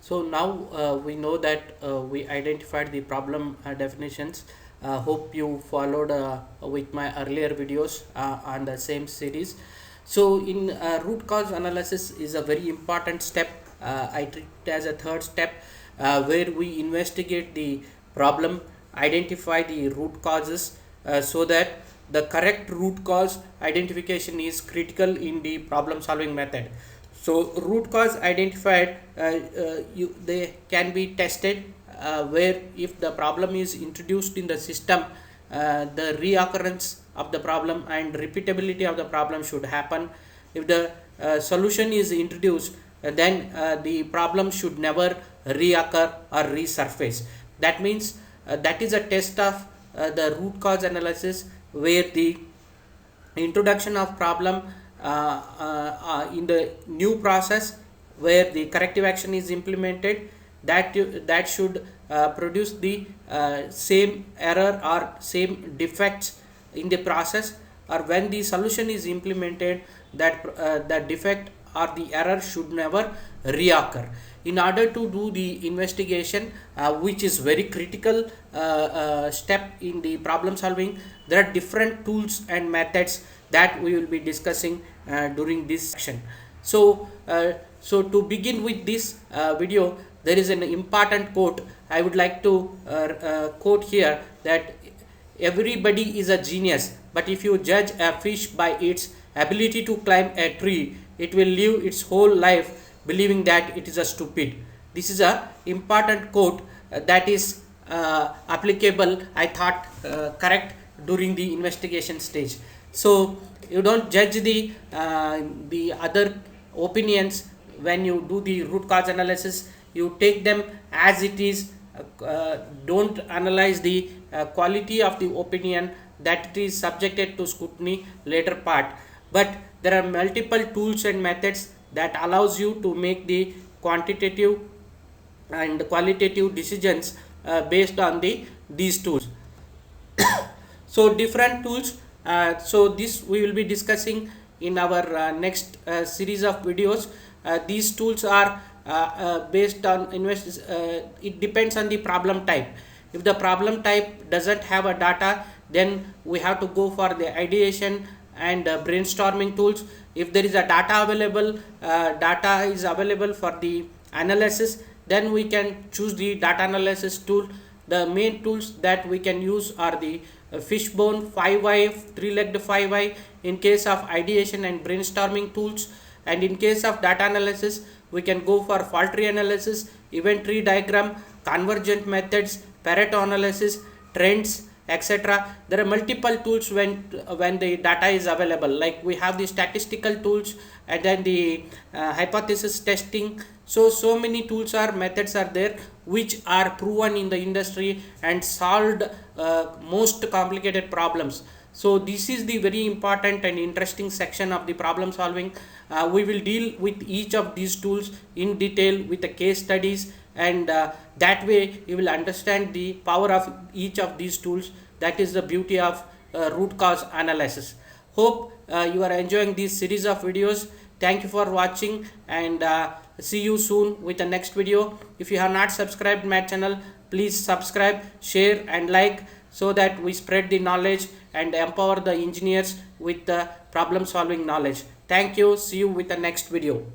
So now we know that we identified the problem definitions. Hope you followed with my earlier videos on the same series. So in root cause analysis is a very important step. I treat it as a third step where we investigate the problem, identify the root causes so that the correct root cause identification is critical in the problem solving method. So root cause identified, they can be tested where if the problem is introduced in the system, the reoccurrence of the problem and repeatability of the problem should happen. If the solution is introduced, then the problem should never reoccur or resurface. That means that is a test of the root cause analysis, where the introduction of problem in the new process where the corrective action is implemented, that should produce the same error or same defects in the process, or when the solution is implemented, that the defect or the error should never reoccur. In order to do the investigation, which is very critical step in the problem solving, there are different tools and methods that we will be discussing during this section. So to begin with this video, there is an important quote I would like to quote here, that everybody is a genius, but if you judge a fish by its ability to climb a tree, it will live its whole life believing that it is a stupid. This is a important quote that is applicable, I thought, correct during the investigation stage. So you don't judge the other opinions when you do the root cause analysis. You take them as it is. Don't analyze the quality of the opinion, that it is subjected to scrutiny later part. But there are multiple tools and methods that allows you to make the quantitative and qualitative decisions based on these tools. So different tools, so this we will be discussing in our next series of videos. These tools are based on it depends on the problem type. If the problem type doesn't have a data, then we have to go for the ideation and brainstorming tools. If there is a data available, data is available for the analysis, then we can choose the data analysis tool. The main tools that we can use are the fishbone, 5i, three-legged 5i in case of ideation and brainstorming tools. And in case of data analysis, we can go for fault tree analysis, event tree diagram, convergent methods, Pareto analysis, trends, etc. There are multiple tools when the data is available. Like we have the statistical tools and then the hypothesis testing. So many tools or methods are there which are proven in the industry and solved most complicated problems. So this is the very important and interesting section of the problem solving. We will deal with each of these tools in detail with the case studies, and that way you will understand the power of each of these tools. That is the beauty of root cause analysis. Hope you are enjoying this series of videos. Thank you for watching, and see you soon with the next video. If you have not subscribed my channel, please subscribe, share and like, so that we spread the knowledge and empower the engineers with the problem solving knowledge. Thank you. See you with the next video.